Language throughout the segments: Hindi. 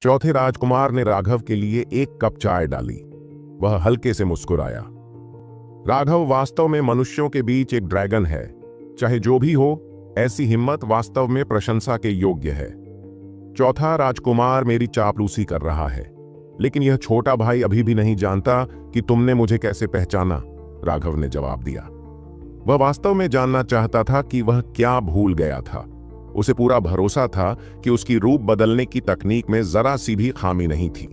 चौथे राजकुमार ने राघव के लिए एक कप चाय डाली। वह हल्के से मुस्कुराया। राघव वास्तव में मनुष्यों के बीच एक ड्रैगन है। चाहे जो भी हो, ऐसी हिम्मत वास्तव में प्रशंसा के योग्य है। चौथा राजकुमार मेरी चापलूसी कर रहा है, लेकिन यह छोटा भाई अभी भी नहीं जानता कि तुमने मुझे कैसे पहचाना, राघव ने जवाब दिया। वह वास्तव में जानना चाहता था कि वह क्या भूल गया था। उसे पूरा भरोसा था कि उसकी रूप बदलने की तकनीक में जरा सी भी खामी नहीं थी।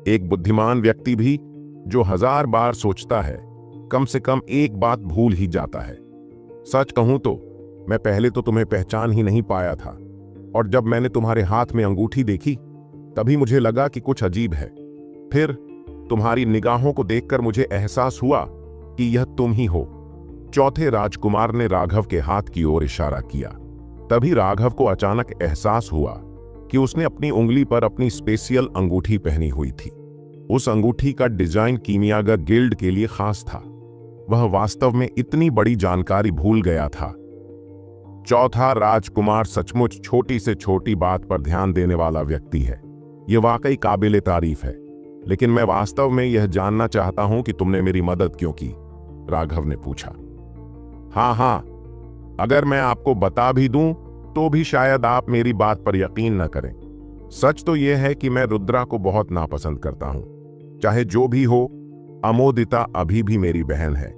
एक बुद्धिमान व्यक्ति भी जो 1000 बार सोचता है, कम से कम एक बात भूल ही जाता है। सच कहूं तो मैं पहले तो तुम्हें पहचान ही नहीं पाया था, और जब मैंने तुम्हारे हाथ में अंगूठी देखी तभी मुझे लगा कि कुछ अजीब है। फिर तुम्हारी निगाहों को देखकर मुझे एहसास हुआ कि यह तुम ही हो। चौथे राजकुमार ने राघव के हाथ की ओर इशारा किया। तभी राघव को अचानक एहसास हुआ कि उसने अपनी उंगली पर अपनी स्पेशियल अंगूठी पहनी हुई थी। उस अंगूठी का डिजाइन कीमियागर गिल्ड के लिए खास था। वह वास्तव में इतनी बड़ी जानकारी भूल गया था। चौथा राजकुमार सचमुच छोटी से छोटी बात पर ध्यान देने वाला व्यक्ति है। यह वाकई काबिले तारीफ है, लेकिन मैं वास्तव में यह जानना चाहता हूं कि तुमने मेरी मदद क्यों की, राघव ने पूछा। हाँ, अगर मैं आपको बता भी दूं तो भी शायद आप मेरी बात पर यकीन न करें। सच तो यह है कि मैं रुद्रा को बहुत नापसंद करता हूं। चाहे जो भी हो, अमोदिता अभी भी मेरी बहन है।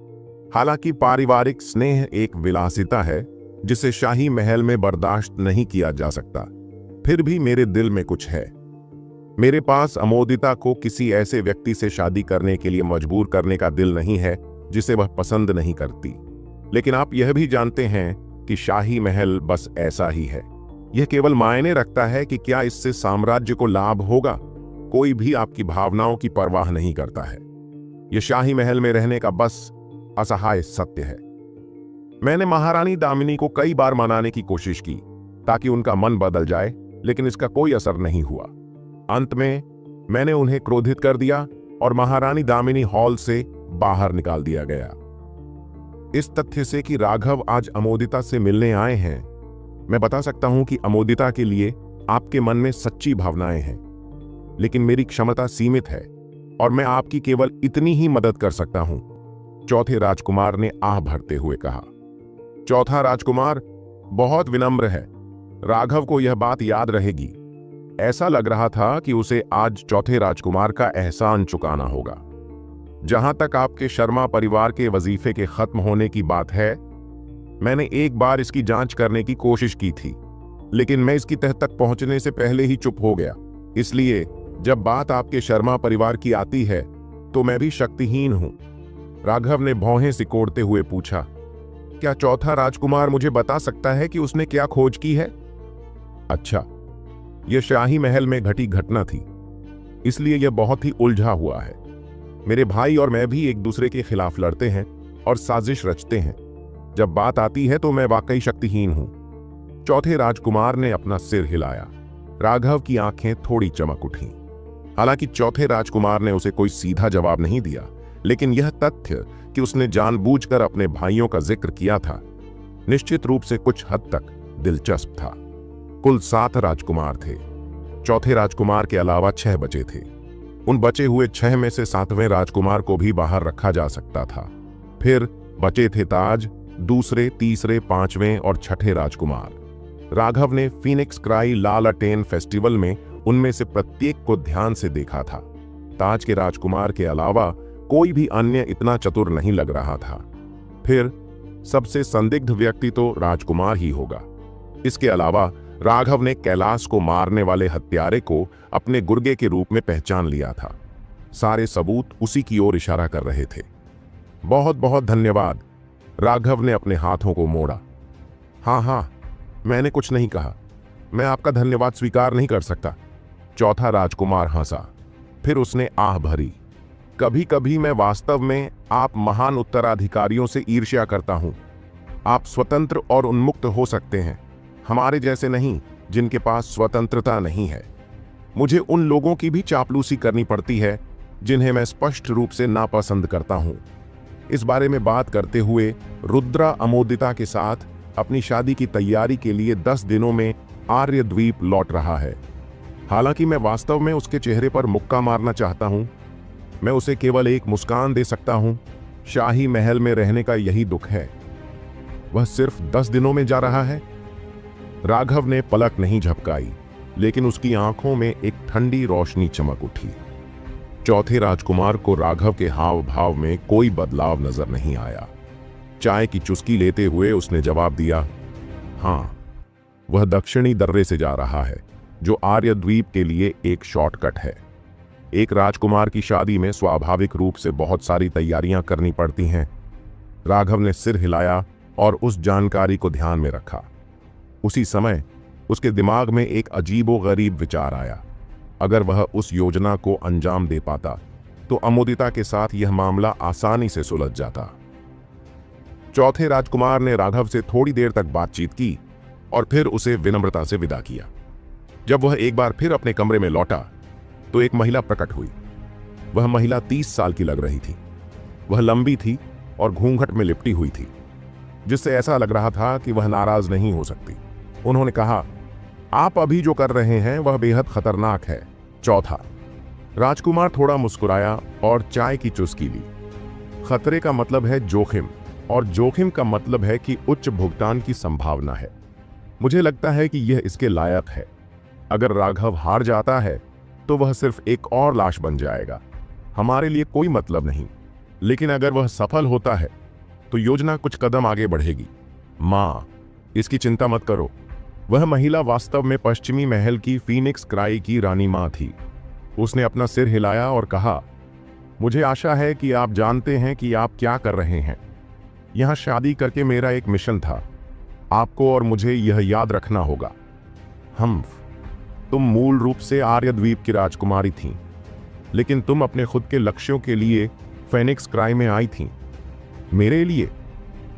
हालांकि पारिवारिक स्नेह एक विलासिता है जिसे शाही महल में बर्दाश्त नहीं किया जा सकता, फिर भी मेरे दिल में कुछ है। मेरे पास अमोदिता को किसी ऐसे व्यक्ति से शादी करने के लिए मजबूर करने का दिल नहीं है जिसे वह पसंद नहीं करती। लेकिन आप यह भी जानते हैं कि शाही महल बस ऐसा ही है। यह केवल मायने रखता है कि क्या इससे साम्राज्य को लाभ होगा। कोई भी आपकी भावनाओं की परवाह नहीं करता है। यह शाही महल में रहने का बस असहाय सत्य है। मैंने महारानी दामिनी को कई बार मनाने की कोशिश की ताकि उनका मन बदल जाए, लेकिन इसका कोई असर नहीं हुआ। अंत में मैंने उन्हें क्रोधित कर दिया और महारानी दामिनी हॉल से बाहर निकाल दिया गया। इस तथ्य से कि राघव आज अमोदिता से मिलने आए हैं, मैं बता सकता हूं कि अमोदिता के लिए आपके मन में सच्ची भावनाएं हैं, लेकिन मेरी क्षमता सीमित है और मैं आपकी केवल इतनी ही मदद कर सकता हूं, चौथे राजकुमार ने आह भरते हुए कहा। चौथा राजकुमार बहुत विनम्र है। राघव को यह बात याद रहेगी। ऐसा लग रहा था कि उसे आज चौथे राजकुमार का एहसान चुकाना होगा। जहां तक आपके शर्मा परिवार के वजीफे के खत्म होने की बात है, मैंने एक बार इसकी जांच करने की कोशिश की थी, लेकिन मैं इसकी तह तक पहुंचने से पहले ही चुप हो गया। इसलिए जब बात आपके शर्मा परिवार की आती है तो मैं भी शक्तिहीन हूं, राघव ने भौहें सिकोड़ते हुए पूछा। क्या चौथा राजकुमार मुझे बता सकता है कि उसने क्या खोज की है? अच्छा, यह शाही महल में घटी घटना थी, इसलिए यह बहुत ही उलझा हुआ है। मेरे भाई और मैं भी एक दूसरे के खिलाफ लड़ते हैं और साजिश रचते हैं। जब बात आती है तो मैं वाकई शक्तिहीन हूं। चौथे राजकुमार ने अपना सिर हिलाया। राघव की आंखें थोड़ी चमक उठीं। हालांकि चौथे राजकुमार ने उसे कोई सीधा जवाब नहीं दिया, लेकिन यह तथ्य कि उसने जानबूझकर अपने भाइयों का जिक्र किया था, निश्चित रूप से कुछ हद तक दिलचस्प था। कुल 7 राजकुमार थे। चौथे राजकुमार के अलावा 6 बचे थे। उन बचे हुए 6 में से 7वें राजकुमार को भी बाहर रखा जा सकता था। फिर बचे थे ताज, दूसरे, तीसरे, 5वें और 6ठे राजकुमार। राघव ने फीनिक्स क्राई लालटेन फेस्टिवल में उनमें से प्रत्येक को ध्यान से देखा था। ताज के राजकुमार के अलावा कोई भी अन्य इतना चतुर नहीं लग रहा था। फिर सबसे संदिग्ध व्यक्ति तो राजकुमार ही होगा। इसके अलावा राघव ने कैलाश को मारने वाले हत्यारे को अपने गुर्गे के रूप में पहचान लिया था। सारे सबूत उसी की ओर इशारा कर रहे थे। बहुत बहुत धन्यवाद, राघव ने अपने हाथों को मोड़ा। हाँ, मैंने कुछ नहीं कहा। मैं आपका धन्यवाद स्वीकार नहीं कर सकता, चौथा राजकुमार हंसा। फिर उसने आह भरी। कभी कभी मैं वास्तव में आप महान उत्तराधिकारियों से ईर्ष्या करता हूं। आप स्वतंत्र और उन्मुक्त हो सकते हैं, हमारे जैसे नहीं जिनके पास स्वतंत्रता नहीं है। मुझे उन लोगों की भी चापलूसी करनी पड़ती है जिन्हें मैं स्पष्ट रूप से नापसंद करता हूं। इस बारे में बात करते हुए रुद्रा अमोदिता के साथ अपनी शादी की तैयारी के लिए 10 दिनों में आर्य द्वीप लौट रहा है। हालांकि मैं वास्तव में उसके चेहरे पर मुक्का मारना चाहता हूं। मैं उसे केवल एक मुस्कान दे सकता हूं। शाही महल में रहने का यही दुख है। वह सिर्फ 10 दिनों में जा रहा है। राघव ने पलक नहीं झपकाई, लेकिन उसकी आंखों में एक ठंडी रोशनी चमक उठी। चौथे राजकुमार को राघव के हाव भाव में कोई बदलाव नजर नहीं आया। चाय की चुस्की लेते हुए उसने जवाब दिया, हाँ, वह दक्षिणी दर्रे से जा रहा है, जो आर्य द्वीप के लिए एक शॉर्टकट है। एक राजकुमार की शादी में स्वाभाविक रूप से बहुत सारी तैयारियां करनी पड़ती हैं। राघव ने सिर हिलाया और उस जानकारी को ध्यान में रखा। उसी समय उसके दिमाग में एक अजीबोगरीब विचार आया। अगर वह उस योजना को अंजाम दे पाता तो अमोदिता के साथ यह मामला आसानी से सुलझ जाता। चौथे राजकुमार ने राघव से थोड़ी देर तक बातचीत की और फिर उसे विनम्रता से विदा किया। जब वह एक बार फिर अपने कमरे में लौटा तो एक महिला प्रकट हुई। वह महिला 30 साल की लग रही थी। वह लंबी थी और घूंघट में लिपटी हुई थी, जिससे ऐसा लग रहा था कि वह नाराज नहीं हो सकती। उन्होंने कहा, आप अभी जो कर रहे हैं वह बेहद खतरनाक है। चौथा राजकुमार थोड़ा मुस्कुराया और चाय की चुस्की ली। खतरे का मतलब है जोखिम, और जोखिम का मतलब है कि उच्च भुगतान की संभावना है। मुझे लगता है कि यह इसके लायक है। अगर राघव हार जाता है तो वह सिर्फ एक और लाश बन जाएगा। हमारे लिए कोई मतलब नहीं। लेकिन अगर वह सफल होता है तो योजना कुछ कदम आगे बढ़ेगी। माँ, इसकी चिंता मत करो। वह महिला वास्तव में पश्चिमी महल की फीनिक्स क्राई की रानी माँ थी। उसने अपना सिर हिलाया और कहा, मुझे आशा है कि आप जानते हैं कि आप क्या कर रहे हैं। यहां शादी करके मेरा एक मिशन था। आपको और मुझे यह याद रखना होगा। तुम मूल रूप से आर्य द्वीप की राजकुमारी थीं, लेकिन तुम अपने खुद के लक्ष्यों के लिए फेनिक्स क्राई में आई थीं। मेरे लिए?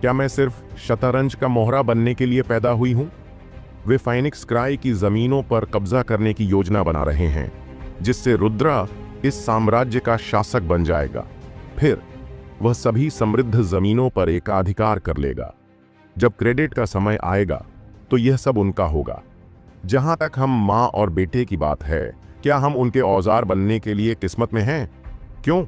क्या मैं सिर्फ शतरंज का मोहरा बनने के लिए पैदा हुई हूं? वे फेनिक्स क्राई की जमीनों पर कब्जा करने की योजना बना रहे हैं, जिससे रुद्रा इस साम्राज्य का शासक बन जाएगा। फिर वह सभी समृद्ध जमीनों पर एकाधिकार कर लेगा। जब क्रेडिट का समय आएगा तो यह सब उनका होगा। जहां तक हम माँ और बेटे की बात है, क्या हम उनके औजार बनने के लिए किस्मत में हैं? क्यों?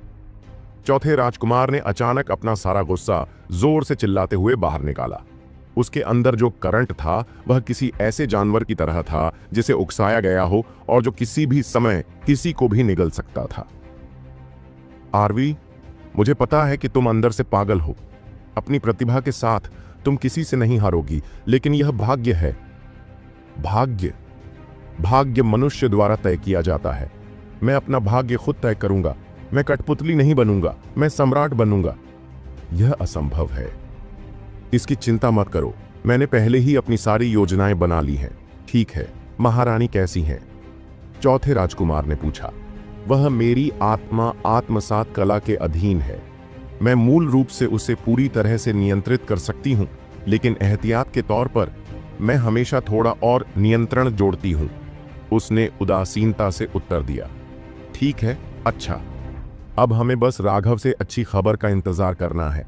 चौथे राजकुमार ने अचानक अपना सारा गुस्सा जोर से चिल्लाते हुए बाहर निकाला। उसके अंदर जो करंट था वह किसी ऐसे जानवर की तरह था जिसे उकसाया गया हो और जो किसी भी समय किसी को भी निगल सकता था। आरवी, मुझे पता है कि तुम अंदर से पागल हो। अपनी प्रतिभा के साथ तुम किसी से नहीं हारोगी, लेकिन यह भाग्य है। भाग्य मनुष्य द्वारा तय किया जाता है। मैं अपना भाग्य खुद तय करूंगा। मैं कठपुतली नहीं बनूंगा, मैं सम्राट बनूंगा। यह असंभव है। इसकी चिंता मत करो। मैंने पहले ही अपनी सारी योजनाएं बना ली हैं। ठीक है, महारानी कैसी हैं? चौथे राजकुमार ने पूछा। वह मेरी आत्मा आत्मसात कला के अधीन है। मैं मूल रूप से उसे पूरी तरह से नियंत्रित कर सकती हूं, लेकिन एहतियात के तौर पर मैं हमेशा थोड़ा और नियंत्रण जोड़ती हूं। उसने उदासीनता से उत्तर दिया। ठीक है, अच्छा। अब हमें बस राघव से अच्छी खबर का इंतजार करना है।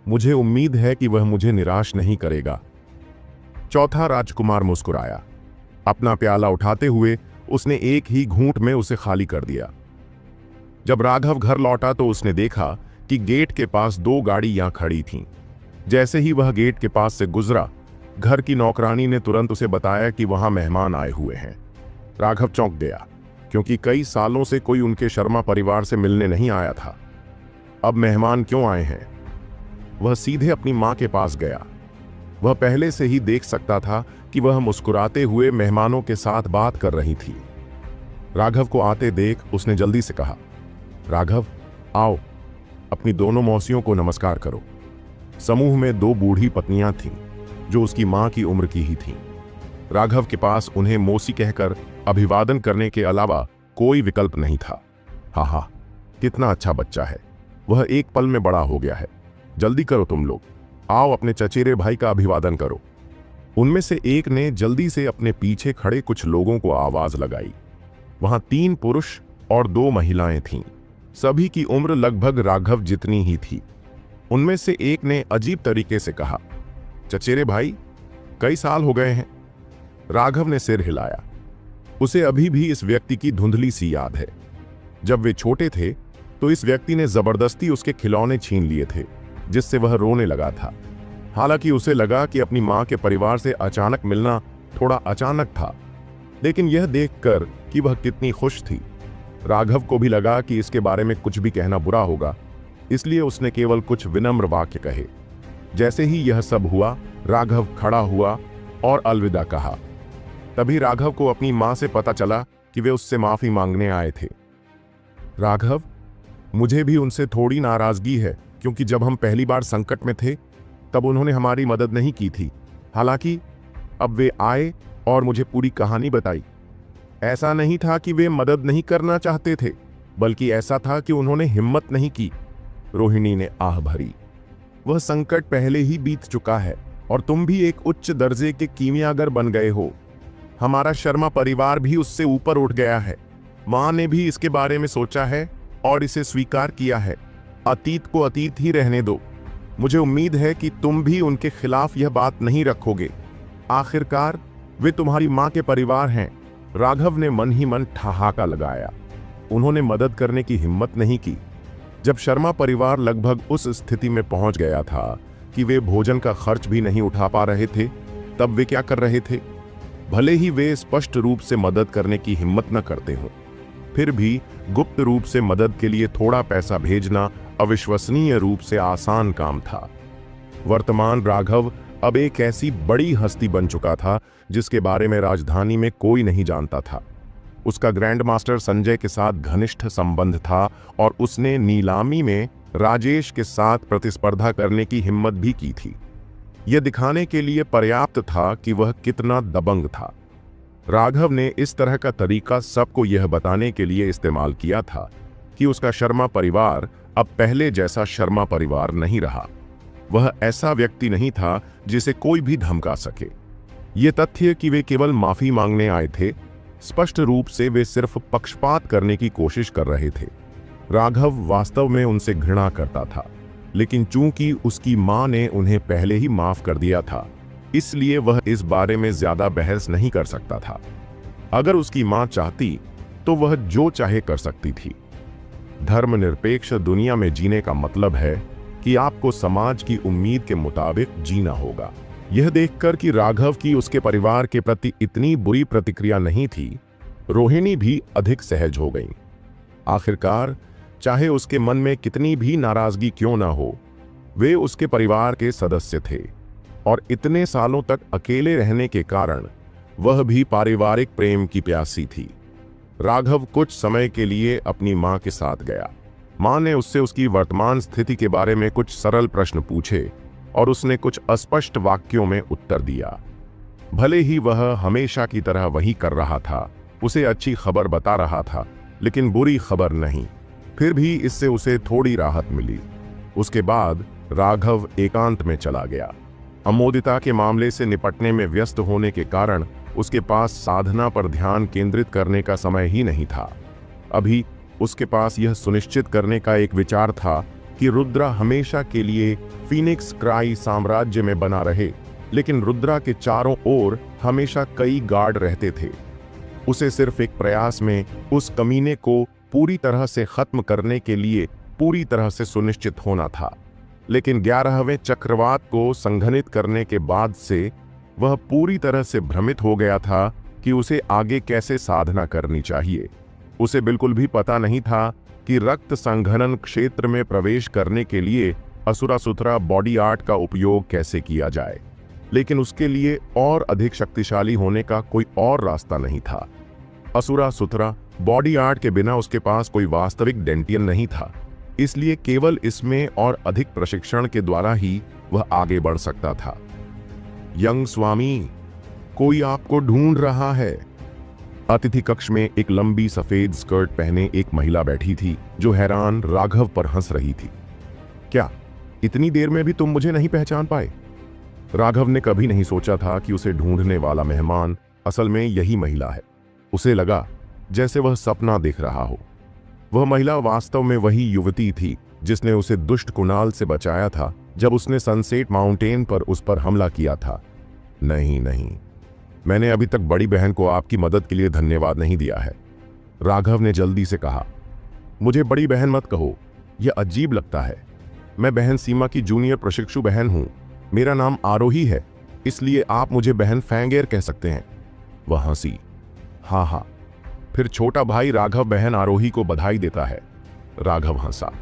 मुझे उम्मीद है कि वह मुझे निराश नहीं करेगा। चौथा राजकुमार मुस्कुराया। अपना प्याला उठाते हुए उसने एक ही घूंट में उसे खाली कर दिया। जब राघव घर लौटा तो उसने देखा कि गेट के पास 2 गाड़ियां खड़ी थीं। जैसे ही वह गेट के पास से गुजरा, घर की नौकरानी ने तुरंत उसे बताया कि वहां मेहमान आए हुए हैं। राघव चौंक गया, क्योंकि कई सालों से कोई उनके शर्मा परिवार से मिलने नहीं आया था। अब मेहमान क्यों आए हैं? वह सीधे अपनी मां के पास गया। वह पहले से ही देख सकता था कि वह मुस्कुराते हुए मेहमानों के साथ बात कर रही थी। राघव को आते देख उसने जल्दी से कहा, राघव, आओ, अपनी दोनों मौसियों को नमस्कार करो। समूह में 2 बूढ़ी पत्नियां थीं, जो उसकी मां की उम्र की ही थीं। राघव के पास उन्हें मौसी कहकर अभिवादन करने के अलावा कोई विकल्प नहीं था। हा, कितना अच्छा बच्चा है। वह एक पल में बड़ा हो गया है। जल्दी करो तुम लोग, आओ अपने चचेरे भाई का अभिवादन करो। उनमें से एक ने जल्दी से अपने पीछे खड़े कुछ लोगों को आवाज लगाई। वहां 3 पुरुष और 2 महिलाएं थीं। सभी की उम्र लगभग राघव जितनी ही थी। उनमें से एक ने अजीब तरीके से कहा, चचेरे भाई, कई साल हो गए हैं। राघव ने सिर हिलाया। उसे अभी भी इस व्यक्ति की धुंधली सी याद है। जब वे छोटे थे तो इस व्यक्ति ने जबरदस्ती उसके खिलौने छीन लिए थे, जिससे वह रोने लगा था। हालांकि उसे लगा कि अपनी मां के परिवार से अचानक मिलना थोड़ा अचानक था, लेकिन यह देखकर कि वह कितनी खुश थी, राघव को भी लगा कि इसके बारे में कुछ भी कहना बुरा होगा, इसलिए उसने केवल कुछ विनम्र वाक्य कहे। जैसे ही यह सब हुआ, राघव खड़ा हुआ और अलविदा कहा। तभी राघव को अपनी मां से पता चला कि वे उससे माफी मांगने आए थे। राघव, मुझे भी उनसे थोड़ी नाराजगी है, क्योंकि जब हम पहली बार संकट में थे तब उन्होंने हमारी मदद नहीं की थी। हालांकि अब वे आए और मुझे पूरी कहानी बताई। ऐसा नहीं था कि वे मदद नहीं करना चाहते थे, बल्कि ऐसा था कि उन्होंने हिम्मत नहीं की। रोहिणी ने आह भरी। वह संकट पहले ही बीत चुका है और तुम भी एक उच्च दर्जे के कीमियागर बन गए हो। हमारा शर्मा परिवार भी उससे ऊपर उठ गया है। मां ने भी इसके बारे में सोचा है और इसे स्वीकार किया है। अतीत को अतीत ही रहने दो। मुझे उम्मीद है कि तुम भी उनके खिलाफ यह बात नहीं रखोगे। आखिरकार वे तुम्हारी मां के परिवार हैं। राघव ने मन ही मन ठहाका लगाया। उन्होंने मदद करने की हिम्मत नहीं की। जब शर्मा परिवार लगभग उस स्थिति में पहुंच गया था कि वे भोजन का खर्च भी नहीं उठा पा रहे थे, तब वे क्या कर रहे थे? भले ही वे स्पष्ट रूप से मदद करने की हिम्मत न करते हो, फिर भी गुप्त रूप से मदद के लिए थोड़ा पैसा भेजना अविश्वसनीय रूप से आसान काम था। वर्तमान राघव अब एक ऐसी बड़ी हस्ती बन चुका था जिसके बारे में राजधानी में कोई नहीं जानता था। उसका ग्रैंड मास्टर संजय के साथ घनिष्ठ संबंध था और उसने नीलामी में राजेश के साथ प्रतिस्पर्धा करने की हिम्मत भी की थी। यह दिखाने के लिए पर्याप्त था कि वह कितना दबंग था। राघव ने इस तरह का तरीका सबको यह बताने के लिए इस्तेमाल किया था कि उसका शर्मा परिवार अब पहले जैसा शर्मा परिवार नहीं रहा। वह ऐसा व्यक्ति नहीं था जिसे कोई भी धमका सके। ये तथ्य कि वे केवल माफी मांगने आए थे, स्पष्ट रूप से वे सिर्फ पक्षपात करने की कोशिश कर रहे थे। राघव वास्तव में उनसे घृणा करता था, लेकिन चूंकि उसकी मां ने उन्हें पहले ही माफ कर दिया था, इसलिए वह इस बारे में ज्यादा बहस नहीं कर सकता था। अगर उसकी मां चाहती तो वह जो चाहे कर सकती थी। धर्मनिरपेक्ष दुनिया में जीने का मतलब है कि आपको समाज की उम्मीद के मुताबिक जीना होगा। यह देखकर कि राघव की उसके परिवार के प्रति इतनी बुरी प्रतिक्रिया नहीं थी, रोहिणी भी अधिक सहज हो गई। आखिरकार चाहे उसके मन में कितनी भी नाराजगी क्यों ना हो, वे उसके परिवार के सदस्य थे और इतने सालों तक अकेले रहने के कारण वह भी पारिवारिक प्रेम की प्यासी थी। राघव कुछ समय के लिए अपनी मां के साथ गया। मां ने उससे उसकी वर्तमान स्थिति के बारे में कुछ सरल प्रश्न पूछे और उसने कुछ अस्पष्ट वाक्यों में उत्तर दिया। भले ही वह हमेशा की तरह वही कर रहा था, उसे अच्छी खबर बता रहा था, लेकिन बुरी खबर नहीं। फिर भी इससे उसे थोड़ी राहत मिली। उसके बाद राघव एकांत में चला गया। अमोदिता के मामले से निपटने में व्यस्त होने के कारण उसके पास साधना पर ध्यान केंद्रित करने का समय ही नहीं था। अभी उसके पास यह सुनिश्चित करने का एक विचार था कि रुद्रा हमेशा के लिए फीनिक्स क्राई साम्राज्य में बना रहे, लेकिन रुद्रा के चारों ओर हमेशा कई गार्ड रहते थे। उसे सिर्फ एक प्रयास में उस कमीने को पूरी तरह से खत्म करने के लिए पूरी तरह से सुनिश्चित होना था। लेकिन 11वें चक्रवात को संघनित करने के बाद से वह पूरी तरह से भ्रमित हो गया था कि उसे आगे कैसे साधना करनी चाहिए। उसे बिल्कुल भी पता नहीं था कि रक्त संघनन क्षेत्र में प्रवेश करने के लिए असुरासुथरा बॉडी आर्ट का उपयोग कैसे किया जाए, लेकिन उसके लिए और अधिक शक्तिशाली होने का कोई और रास्ता नहीं था। असुरासुथरा बॉडी आर्ट के बिना उसके पास कोई वास्तविक डेंटियन नहीं था, इसलिए केवल इसमें और अधिक प्रशिक्षण के द्वारा ही वह आगे बढ़ सकता था। यंग स्वामी, कोई आपको ढूंढ रहा है। अतिथि कक्ष में एक लंबी सफेद स्कर्ट पहने एक महिला बैठी थी जो हैरान राघव पर हंस रही थी। क्या इतनी देर में भी तुम मुझे नहीं पहचान पाए? राघव ने कभी नहीं सोचा था कि उसे ढूंढने वाला मेहमान असल में यही महिला है। उसे लगा जैसे वह सपना देख रहा हो। वह महिला वास्तव में वही युवती थी जिसने उसे दुष्ट कुणाल से बचाया था जब उसने सनसेट माउंटेन पर उस पर हमला किया था। नहीं, मैंने अभी तक बड़ी बहन को आपकी मदद के लिए धन्यवाद नहीं दिया है। राघव ने जल्दी से कहा। मुझे बड़ी बहन मत कहो, यह अजीब लगता है। मैं बहन सीमा की जूनियर प्रशिक्षु बहन हूं। मेरा नाम आरोही है, इसलिए आप मुझे बहन फैंगेर कह सकते हैं। वह हंसी। हाँ हाँ। फिर छोटा भाई राघव बहन आरोही को बधाई देता है। राघव हंसा।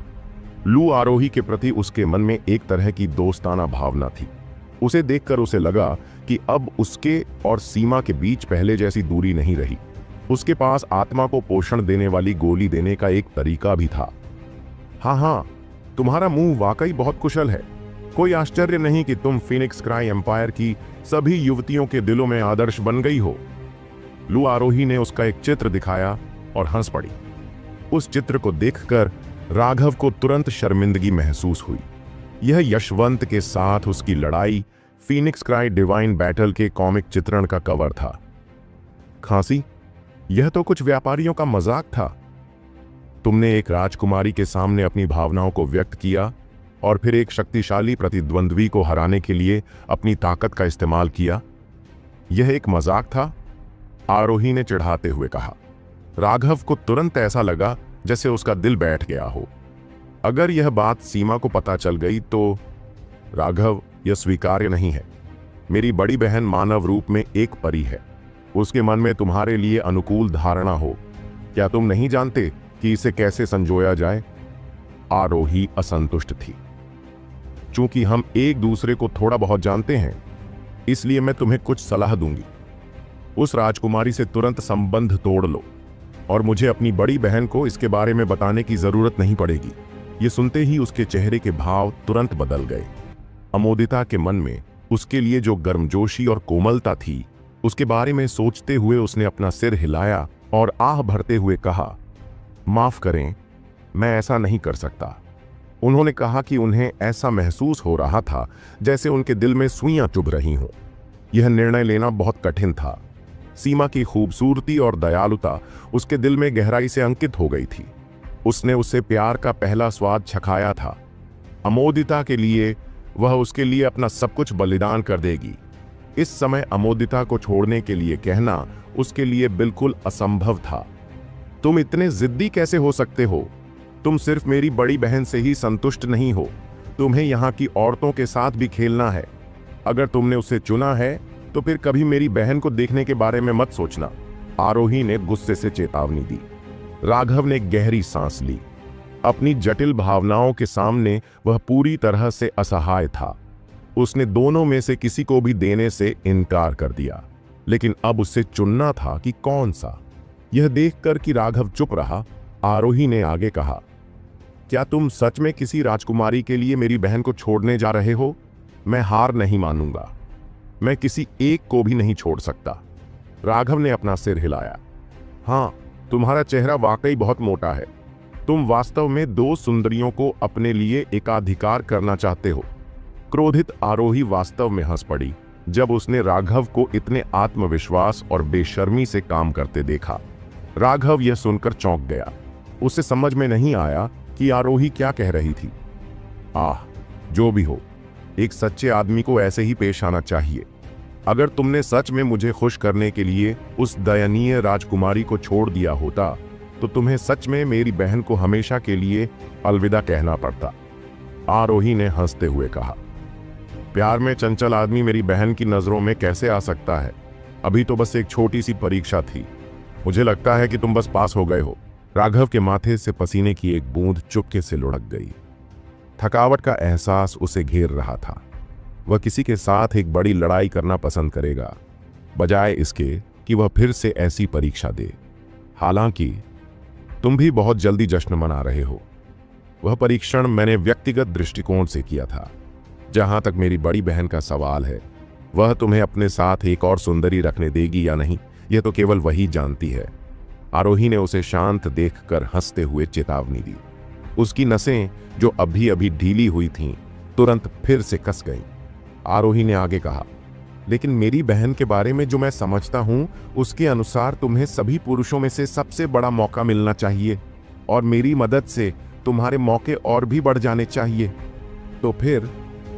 लू आरोही के प्रति उसके मन में एक तरह की दोस्ताना भावना थी। उसे देखकर उसे लगा कि अब उसके और सीमा के बीच पहले जैसी दूरी नहीं रही। उसके पास आत्मा को पोषण देने वाली गोली देने का एक तरीका भी था। हाँ, तुम्हारा मुंह वाकई बहुत कुशल है। कोई आश्चर्य नहीं कि तुम फीनिक्स क्राई एम्पायर की सभी युवतियों के दिलों में आदर्श बन गई हो। लू आरोही ने उसका एक चित्र दिखाया और हंस पड़ी। उस चित्र को देखकर राघव को तुरंत शर्मिंदगी महसूस हुई। यह यशवंत के साथ उसकी लड़ाई फीनिक्स क्राई डिवाइन बैटल के कॉमिक चित्रण का कवर था। खांसी, यह तो कुछ व्यापारियों का मजाक था। तुमने एक राजकुमारी के सामने अपनी भावनाओं को व्यक्त किया और फिर एक शक्तिशाली प्रतिद्वंद्वी को हराने के लिए अपनी ताकत का इस्तेमाल किया। यह एक मजाक था, आरोही ने चिढ़ाते हुए कहा। राघव को तुरंत ऐसा लगा जैसे उसका दिल बैठ गया हो। अगर यह बात सीमा को पता चल गई तो राघव, यह स्वीकार्य नहीं है। मेरी बड़ी बहन मानव रूप में एक परी है। उसके मन में तुम्हारे लिए अनुकूल धारणा हो। क्या तुम नहीं जानते कि इसे कैसे संजोया जाए? आरोही असंतुष्ट थी। चूंकि हम एक दूसरे को थोड़ा बहुत जानते हैं, इसलिए मैं तुम्हें कुछ सलाह दूंगी। उस राजकुमारी से तुरंत संबंध तोड़ लो और मुझे अपनी बड़ी बहन को इसके बारे में बताने की जरूरत नहीं पड़ेगी। ये सुनते ही उसके चेहरे के भाव तुरंत बदल गए। अमोदिता के मन में उसके लिए जो गर्मजोशी और कोमलता थी, उसके बारे में सोचते हुए उसने अपना सिर हिलाया और आह भरते हुए कहा, माफ करें, मैं ऐसा नहीं कर सकता। उन्होंने कहा कि उन्हें ऐसा महसूस हो रहा था जैसे उनके दिल में सुइयां चुभ रही हों। यह निर्णय लेना बहुत कठिन था। सीमा की खूबसूरती और दयालुता उसके दिल में गहराई से अंकित हो गई थी। उसने उससे प्यार का पहला स्वाद चखाया था। अमोदिता के लिए वह उसके लिए अपना सब कुछ बलिदान कर देगी। इस समय अमोदिता को छोड़ने के लिए कहना उसके लिए बिल्कुल असंभव था। तुम इतने जिद्दी कैसे हो सकते हो? तुम सिर्फ मेरी बड़ी बहन से ही संतुष्ट नहीं हो, तुम्हें यहाँ की औरतों के साथ भी खेलना है। अगर तुमने उसे चुना है तो फिर कभी मेरी बहन को देखने के बारे में मत सोचना। आरोही ने गुस्से से चेतावनी दी। राघव ने गहरी सांस ली। अपनी जटिल भावनाओं के सामने वह पूरी तरह से असहाय था। उसने दोनों में से किसी को भी देने से इनकार कर दिया, लेकिन अब उससे चुनना था कि कौन सा। यह देखकर कि राघव चुप रहा, आरोही ने आगे कहा, क्या तुम सच में किसी राजकुमारी के लिए मेरी बहन को छोड़ने जा रहे हो? मैं हार नहीं मानूंगा। मैं किसी एक को भी नहीं छोड़ सकता। राघव ने अपना सिर हिलाया। हाँ, तुम्हारा चेहरा वाकई बहुत मोटा है। तुम वास्तव में दो सुंदरियों को अपने लिए एकाधिकार करना चाहते हो। क्रोधित आरोही वास्तव में हंस पड़ी जब उसने राघव को इतने आत्मविश्वास और बेशर्मी से काम करते देखा। राघव यह सुनकर चौंक गया। उसे समझ में नहीं आया कि आरोही क्या कह रही थी। जो भी हो, एक सच्चे आदमी को ऐसे ही पेश आना चाहिए। अगर तुमने सच में मुझे खुश करने के लिए उस दयनीय राजकुमारी को छोड़ दिया होता तो तुम्हें सच में मेरी बहन को हमेशा के लिए अलविदा कहना पड़ता। आरोही ने हंसते हुए कहा, प्यार में चंचल आदमी मेरी बहन की नजरों में कैसे आ सकता है? अभी तो बस एक छोटी सी परीक्षा थी। मुझे लगता है कि तुम बस पास हो गए हो। राघव के माथे से पसीने की एक बूंद चुपके से लुढ़क गई। थकावट का एहसास उसे घेर रहा था। वह किसी के साथ एक बड़ी लड़ाई करना पसंद करेगा, बजाय इसके कि वह फिर से ऐसी परीक्षा दे। हालांकि तुम भी बहुत जल्दी जश्न मना रहे हो। वह परीक्षण मैंने व्यक्तिगत दृष्टिकोण से किया था। जहां तक मेरी बड़ी बहन का सवाल है, वह तुम्हें अपने साथ एक और सुंदरी रखने देगी या नहीं, यह तो केवल वही जानती है। आरोही ने उसे शांत देखकर हंसते हुए चेतावनी दी। उसकी नसें जो अभी अभी ढीली हुई थीं, तुरंत फिर से कस गईं। आरोही ने आगे कहा, लेकिन मेरी बहन के बारे में जो मैं समझता हूं, उसके अनुसार तुम्हें सभी पुरुषों में से सबसे बड़ा मौका मिलना चाहिए और मेरी मदद से तुम्हारे मौके और भी बढ़ जाने चाहिए। तो फिर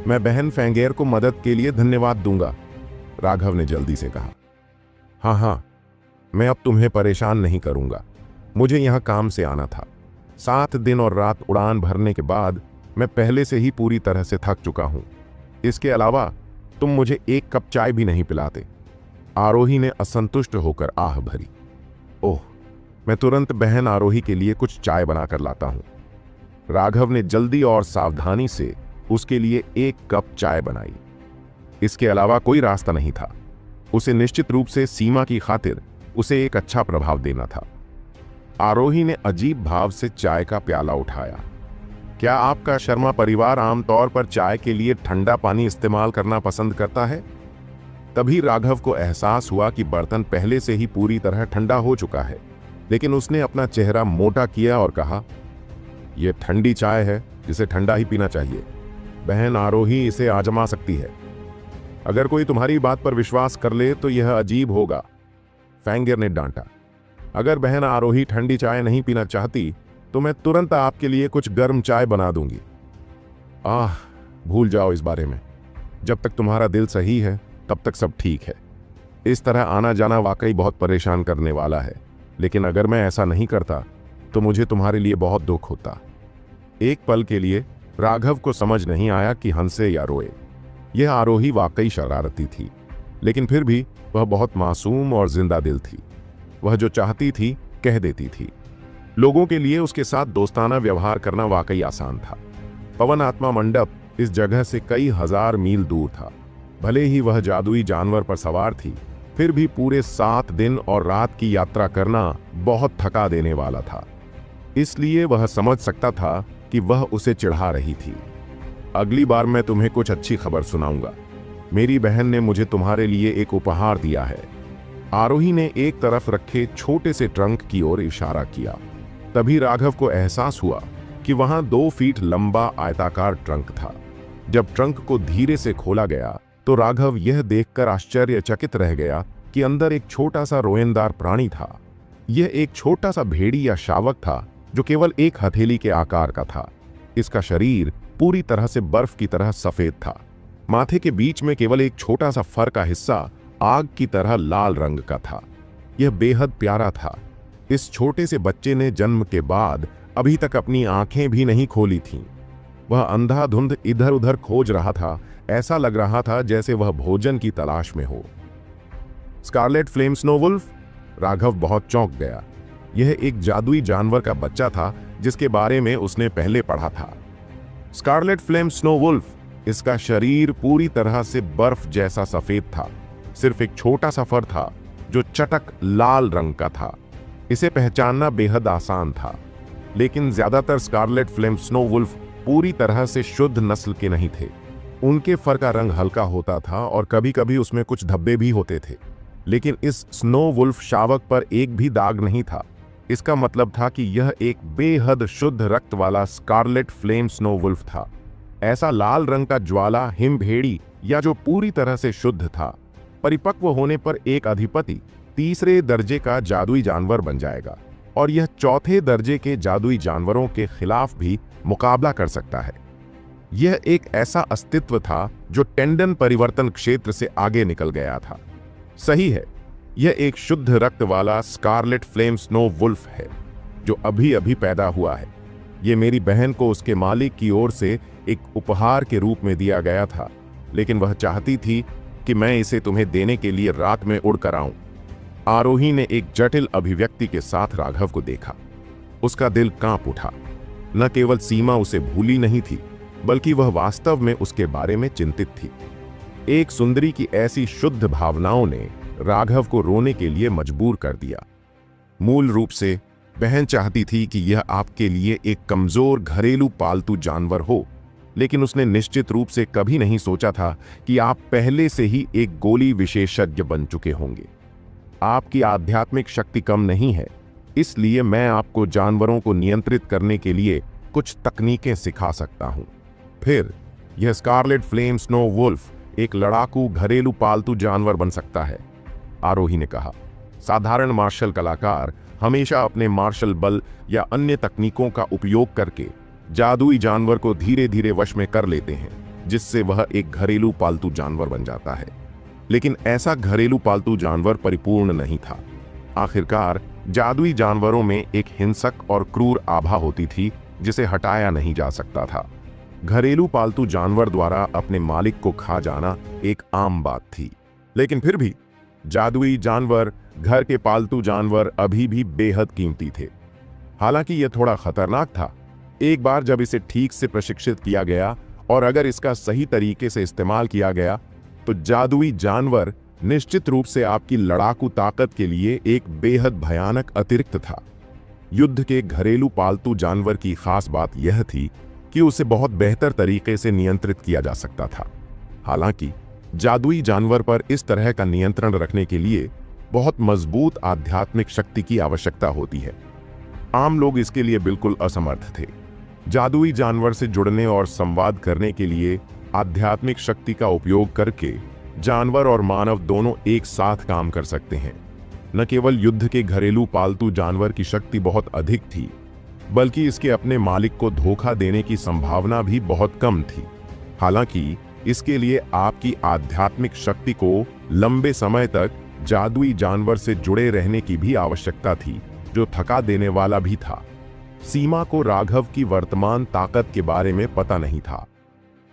मैं बहन फैंगेर को मदद के लिए धन्यवाद दूंगा। राघव ने जल्दी से कहा। हाँ हाँ, मैं अब तुम्हें परेशान नहीं करूंगा। मुझे यहाँ काम से आना था। 7 दिन और रात उड़ान भरने के बाद मैं पहले से ही पूरी तरह से थक चुका हूँ। इसके अलावा तुम मुझे एक कप चाय भी नहीं पिलाते। आरोही ने असंतुष्ट होकर आह भरी। ओह, मैं तुरंत बहन आरोही के लिए कुछ चाय बनाकर लाता हूँ। राघव ने जल्दी और सावधानी से उसके लिए 1 कप चाय बनाई। इसके अलावा कोई रास्ता नहीं था। उसे निश्चित रूप से सीमा की खातिर उसे एक अच्छा प्रभाव देना था। आरोही ने अजीब भाव से चाय का प्याला उठाया। क्या आपका शर्मा परिवार आमतौर पर चाय के लिए ठंडा पानी इस्तेमाल करना पसंद करता है? तभी राघव को एहसास हुआ कि बर्तन पहले से ही पूरी तरह ठंडा हो चुका है, लेकिन उसने अपना चेहरा मोटा किया और कहा, यह ठंडी चाय है जिसे ठंडा ही पीना चाहिए। बहन आरोही इसे आजमा सकती है। अगर कोई तुम्हारी बात पर विश्वास कर ले तो यह अजीब होगा, फैंगर ने डांटा। अगर बहन आरोही ठंडी चाय नहीं पीना चाहती तो मैं तुरंत आपके लिए कुछ गर्म चाय बना दूंगी। भूल जाओ इस बारे में। जब तक तुम्हारा दिल सही है तब तक सब ठीक है। इस तरह आना जाना वाकई बहुत परेशान करने वाला है, लेकिन अगर मैं ऐसा नहीं करता तो मुझे तुम्हारे लिए बहुत दुख होता। एक पल के लिए राघव को समझ नहीं आया कि हंसे या रोए। यह आरोही वाकई शरारती थी, लेकिन फिर भी वह बहुत मासूम और जिंदा दिल थी। वह जो चाहती थी कह देती थी। लोगों के लिए उसके साथ दोस्ताना व्यवहार करना वाकई आसान था। पवन आत्मा मंडप इस जगह से कई हजार मील दूर था। भले ही वह जादुई जानवर पर सवार थी, फिर भी पूरे 7 दिन और रात की यात्रा करना बहुत थका देने वाला था। इसलिए वह समझ सकता था कि वह उसे चिढ़ा रही थी। अगली बार मैं तुम्हें कुछ अच्छी खबर सुनाऊंगा। मेरी बहन ने मुझे तुम्हारे लिए एक उपहार दिया है। आरोही ने एक तरफ रखे छोटे से ट्रंक की ओर इशारा किया। तभी राघव को एहसास हुआ कि वहां 2 फीट लंबा आयताकार ट्रंक था। जब ट्रंक को धीरे से खोला गया तो राघव यह देखकर आश्चर्यचकित रह गया कि अंदर एक छोटा सा रोएंदार प्राणी था। यह एक छोटा सा भेड़ी या शावक था जो केवल एक हथेली के आकार का था। इसका शरीर पूरी तरह से बर्फ की तरह सफेद था। माथे के बीच में केवल एक छोटा सा फर का हिस्सा आग की तरह लाल रंग का था। यह बेहद प्यारा था। इस छोटे से बच्चे ने जन्म के बाद अभी तक अपनी आंखें भी नहीं खोली थीं। वह अंधाधुंध इधर उधर खोज रहा था। ऐसा लग रहा था जैसे वह भोजन की तलाश में हो। Scarlett flame स्नोवुल्फ? राघव बहुत चौंक गया। यह एक जादुई जानवर का बच्चा था जिसके बारे में उसने पहले पढ़ा था। स्कारलेट फ्लेम स्नोवुल्फ, इसका शरीर पूरी तरह से बर्फ जैसा सफेद था। सिर्फ एक छोटा सा फर था जो चटक लाल रंग का था। इसे पहचानना बेहद आसान था, लेकिन ज्यादातर स्कारलेट फ्लेम स्नोवुल्फ पूरी तरह से शुद्ध नस्ल के नहीं थे। उनके फर का रंग हल्का होता था और कभी कभी उसमें कुछ धब्बे भी होते थे, लेकिन इस स्नोवुल्फ शावक पर एक भी दाग नहीं था। इसका मतलब था कि यह एक बेहद शुद्ध रक्त वाला स्कारलेट फ्लेम स्नोवुल्फ था। ऐसा लाल रंग का ज्वाला हिम भेड़ी या जो पूरी तरह से शुद्ध था, परिपक्व होने पर एक अधिपति 3रे दर्जे का जादुई जानवर बन जाएगा और यह 4थे दर्जे के जादुई जानवरों के खिलाफ भी मुकाबला कर सकता है। यह एक ऐसा अस्तित्व था जो टेंडन परिवर्तन क्षेत्र से आगे निकल गया था। सही है, यह एक शुद्ध रक्त वाला स्कारलेट फ्लेम स्नो वुल्फ है जो अभी अभी पैदा हुआ है। यह मेरी बहन को उसके मालिक की ओर से एक उपहार के रूप में दिया गया था, लेकिन वह चाहती थी कि मैं इसे तुम्हें देने के लिए रात में उड़कर आऊं। आरोही ने एक जटिल अभिव्यक्ति के साथ राघव को देखा। उसका दिल कांप उठा। न केवल सीमा उसे भूली नहीं थी, बल्कि वह वास्तव में उसके बारे में चिंतित थी। एक सुंदरी की ऐसी शुद्ध भावनाओं ने राघव को रोने के लिए मजबूर कर दिया। मूल रूप से बहन चाहती थी कि यह आपके लिए एक कमजोर घरेलू पालतू जानवर हो, लेकिन उसने निश्चित रूप से कभी नहीं सोचा था कि आप पहले से ही एक गोली विशेषज्ञ बन चुके होंगे। आपकी आध्यात्मिक शक्ति कम नहीं है, इसलिए मैं आपको जानवरों को नियंत्रित करने के लिए कुछ तकनीकें सिखा सकता हूं। फिर यह स्कारलेट फ्लेम स्नो वुल्फ एक लड़ाकू घरेलू पालतू जानवर बन सकता है, आरोही ने कहा। साधारण मार्शल कलाकार हमेशा अपने मार्शल बल या अन्य तकनीकों का उपयोग करके जादुई जानवर को धीरे धीरे वश में कर लेते हैं, जिससे वह एक घरेलू पालतू जानवर बन जाता है। लेकिन ऐसा घरेलू पालतू जानवर परिपूर्ण नहीं था। आखिरकार जादुई जानवरों में एक हिंसक और क्रूर आभा होती थी जिसे हटाया नहीं जा सकता था। घरेलू पालतू जानवर द्वारा अपने मालिक को खा जाना एक आम बात थी, लेकिन फिर भी जादुई जानवर, घर के पालतू जानवर अभी भी बेहद कीमती थे। हालांकि यह थोड़ा खतरनाक था। एक बार जब इसे ठीक से प्रशिक्षित किया गया और अगर इसका सही तरीके से इस्तेमाल किया गया तो जादुई जानवर निश्चित रूप से आपकी लड़ाकू ताकत के लिए एक बेहद भयानक अतिरिक्त था। युद्ध के घरेलू पालतू जानवर की खास बात यह थी कि उसे बहुत बेहतर तरीके से नियंत्रित किया जा सकता था। हालांकि जादुई जानवर पर इस तरह का नियंत्रण रखने के लिए बहुत मजबूत आध्यात्मिक शक्ति की आवश्यकता होती है। आम लोग इसके लिए बिल्कुल असमर्थ थे। जादुई जानवर से जुड़ने और संवाद करने के लिए आध्यात्मिक शक्ति का उपयोग करके जानवर और मानव दोनों एक साथ काम कर सकते हैं। न केवल युद्ध के घरेलू पालतू जानवर की शक्ति बहुत अधिक थी, बल्कि इसके अपने मालिक को धोखा देने की संभावना भी बहुत कम थी। हालांकि इसके लिए आपकी आध्यात्मिक शक्ति को लंबे समय तक जादुई जानवर से जुड़े रहने की भी आवश्यकता थी, जो थका देने वाला भी था। सीमा को राघव की वर्तमान ताकत के बारे में पता नहीं था।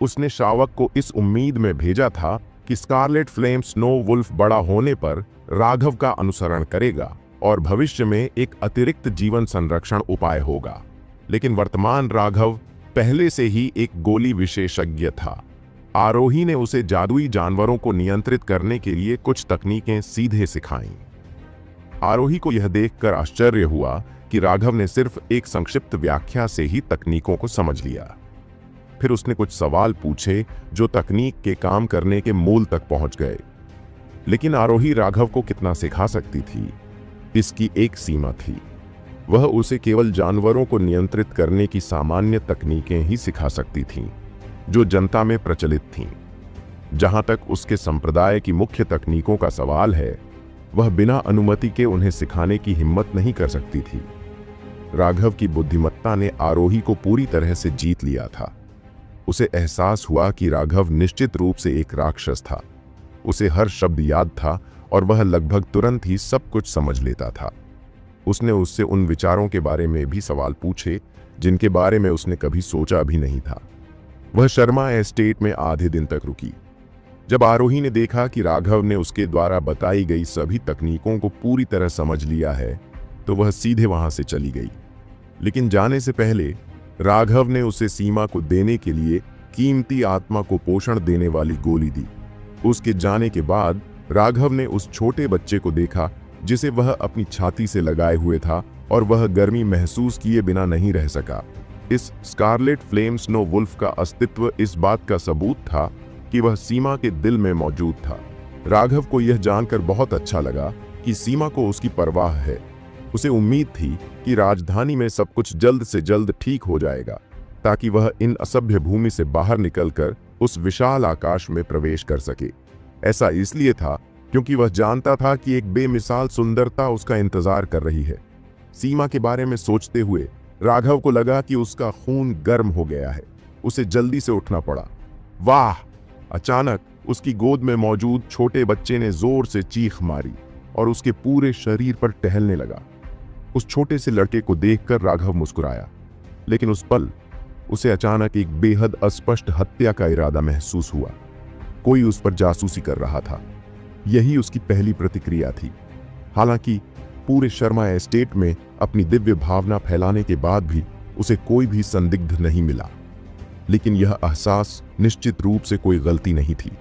उसने शावक को इस उम्मीद में भेजा था कि स्कारलेट फ्लेम स्नो वुल्फ बड़ा होने पर राघव का अनुसरण करेगा और भविष्य में एक अतिरिक्त जीवन संरक्षण उपाय होगा। लेकिन वर्तमान राघव पहले से ही एक गोली विशेषज्ञ था। आरोही ने उसे जादुई जानवरों को नियंत्रित करने के लिए कुछ तकनीकें सीधे सिखाईं। आरोही को यह देखकर आश्चर्य हुआ कि राघव ने सिर्फ एक संक्षिप्त व्याख्या से ही तकनीकों को समझ लिया। फिर उसने कुछ सवाल पूछे जो तकनीक के काम करने के मूल तक पहुंच गए। लेकिन आरोही राघव को कितना सिखा सकती थी, इसकी एक सीमा थी। वह उसे केवल जानवरों को नियंत्रित करने की सामान्य तकनीकें ही सिखा सकती थीं, जो जनता में प्रचलित थीं। जहां तक उसके संप्रदाय की मुख्य तकनीकों का सवाल है, वह बिना अनुमति के उन्हें सिखाने की हिम्मत नहीं कर सकती थी। राघव की बुद्धिमत्ता ने आरोही को पूरी तरह से जीत लिया था। उसे एहसास हुआ कि राघव निश्चित रूप से एक राक्षस था। उसे हर शब्द याद था और वह लगभग तुरंत ही सब कुछ समझ लेता था। उसने उससे उन विचारों के बारे में भी सवाल पूछे जिनके बारे में उसने कभी सोचा भी नहीं था। वह शर्मा एस्टेट में आधे दिन तक रुकी। जब आरोही ने देखा कि राघव ने उसके द्वारा बताई गई सभी तकनीकों को पूरी तरह समझ लिया है, तो वह सीधे वहां से चली गई। लेकिन जाने से पहले राघव ने उसे सीमा को देने के लिए कीमती आत्मा को पोषण देने वाली गोली दी। उसके जाने के बाद राघव ने उस छोटे बच्चे को देखा जिसे वह अपनी छाती से लगाए हुए था और वह गर्मी महसूस किए बिना नहीं रह सका। इस स्कारलेट फ्लेम स्नो वुल्फ का अस्तित्व इस बात का सबूत था कि वह सीमा के दिल में मौजूद था। राघव को यह जानकर बहुत अच्छा लगा कि सीमा को उसकी परवाह है। उसे उम्मीद थी कि राजधानी में सब कुछ जल्द से जल्द ठीक हो जाएगा, ताकि वह इन असभ्य भूमि से बाहर निकलकर उस विशाल आकाश में प्रवेश कर सके। ऐसा इसलिए था क्योंकि वह जानता था कि एक बेमिसाल सुंदरता उसका इंतजार कर रही है। सीमा के बारे में सोचते हुए राघव को लगा कि उसका खून गर्म हो गया है। उसे जल्दी से उठना पड़ा। वाह! अचानक उसकी गोद में मौजूद छोटे बच्चे ने जोर से चीख मारी और उसके पूरे शरीर पर टहलने लगा। उस छोटे से लड़के को देखकर राघव मुस्कुराया, लेकिन उस पल उसे अचानक एक बेहद अस्पष्ट हत्या का इरादा महसूस हुआ। कोई उस पर जासूसी कर रहा था। यही उसकी पहली प्रतिक्रिया थी। हालांकि पूरे शर्मा एस्टेट में अपनी दिव्य भावना फैलाने के बाद भी उसे कोई भी संदिग्ध नहीं मिला, लेकिन यह एहसास निश्चित रूप से कोई गलती नहीं थी।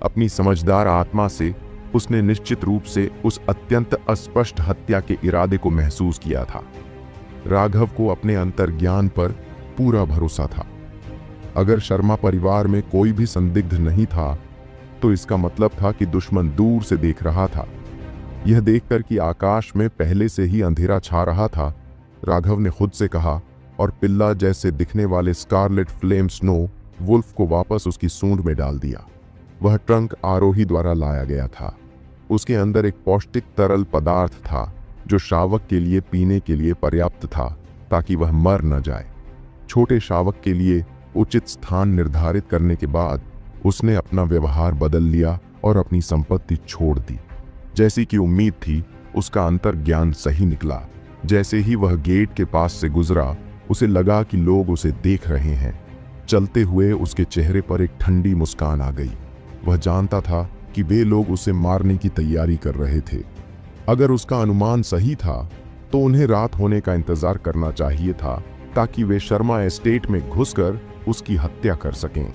अपनी समझदार आत्मा से उसने निश्चित रूप से उस अत्यंत अस्पष्ट हत्या के इरादे को महसूस किया था। राघव को अपने अंतर्ज्ञान पर पूरा भरोसा था। अगर शर्मा परिवार में कोई भी संदिग्ध नहीं था, तो इसका मतलब था कि दुश्मन दूर से देख रहा था। यह देखकर कि आकाश में पहले से ही अंधेरा छा रहा था, राघव ने खुद से कहा और पिल्ला जैसे दिखने वाले स्कारलेट फ्लेम स्नो वुल्फ को वापस उसकी सूंड में डाल दिया। वह ट्रंक आरोही द्वारा लाया गया था। उसके अंदर एक पौष्टिक तरल पदार्थ था जो शावक के लिए पीने के लिए पर्याप्त था, ताकि वह मर न जाए। छोटे शावक के लिए उचित स्थान निर्धारित करने के बाद उसने अपना व्यवहार बदल लिया और अपनी संपत्ति छोड़ दी। जैसी कि उम्मीद थी, उसका अंतर्ज्ञान सही निकला। जैसे ही वह गेट के पास से गुजरा, उसे लगा कि लोग उसे देख रहे हैं। चलते हुए उसके चेहरे पर एक ठंडी मुस्कान आ गई। वह जानता था कि वे लोग उसे मारने की तैयारी कर रहे थे। अगर उसका अनुमान सही था तो उन्हें रात होने का इंतजार करना चाहिए था, ताकि वे शर्मा एस्टेट में घुसकर उसकी हत्या कर सकें।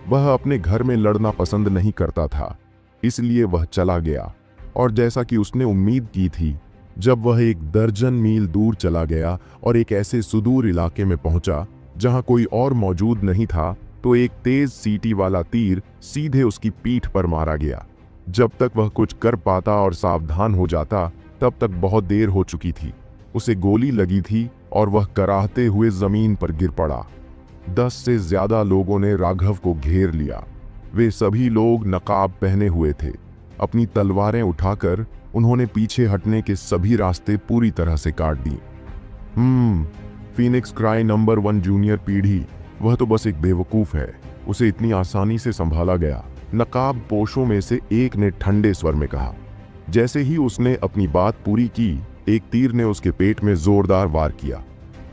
वह अपने घर में लड़ना पसंद नहीं करता था, इसलिए वह चला गया। और जैसा कि उसने उम्मीद की थी, जब वह एक दर्जन मील दूर चला गया और एक ऐसे सुदूर इलाके में पहुंचा जहां कोई और मौजूद नहीं था, तो एक तेज सीटी वाला तीर सीधे उसकी पीठ पर मारा गया। जब तक वह कुछ कर पाता और सावधान हो जाता, तब तक बहुत देर हो चुकी थी। उसे गोली लगी थी और वह कराहते हुए जमीन पर गिर पड़ा। 10 से ज्यादा लोगों ने राघव को घेर लिया। वे सभी लोग नकाब पहने हुए थे। अपनी तलवारें उठाकर उन्होंने पीछे हटने के सभी रास्ते पूरी तरह से काट दी। फीनिक्स क्राई नंबर 1 जूनियर पीढ़ी, वह तो बस एक बेवकूफ है। उसे इतनी आसानी से संभाला गया, नकाब पोशों में से एक ने ठंडे स्वर में कहा। जैसे ही उसने अपनी बात पूरी की, एक तीर ने उसके पेट में जोरदार वार किया।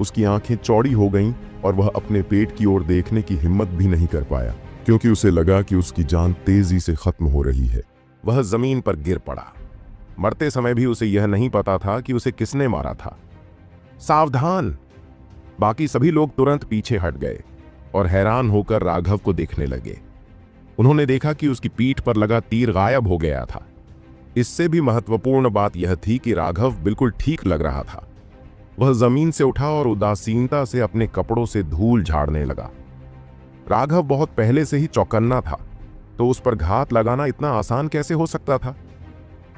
उसकी आंखें चौड़ी हो गईं और वह अपने पेट की ओर देखने की हिम्मत भी नहीं कर पाया, क्योंकि उसे लगा कि उसकी जान तेजी से खत्म हो रही है। वह जमीन पर गिर पड़ा। मरते समय भी उसे यह नहीं पता था कि उसे किसने मारा था। सावधान! बाकी सभी लोग तुरंत पीछे हट गए और हैरान होकर राघव को देखने लगे। उन्होंने देखा कि उसकी पीठ पर लगा तीर गायब हो गया था। इससे भी महत्वपूर्ण बात यह थी कि राघव बिल्कुल ठीक लग रहा था। वह जमीन से उठा और उदासीनता से अपने कपड़ों से धूल झाड़ने लगा। राघव बहुत पहले से ही चौकन्ना था, तो उस पर घात लगाना इतना आसान कैसे हो सकता था।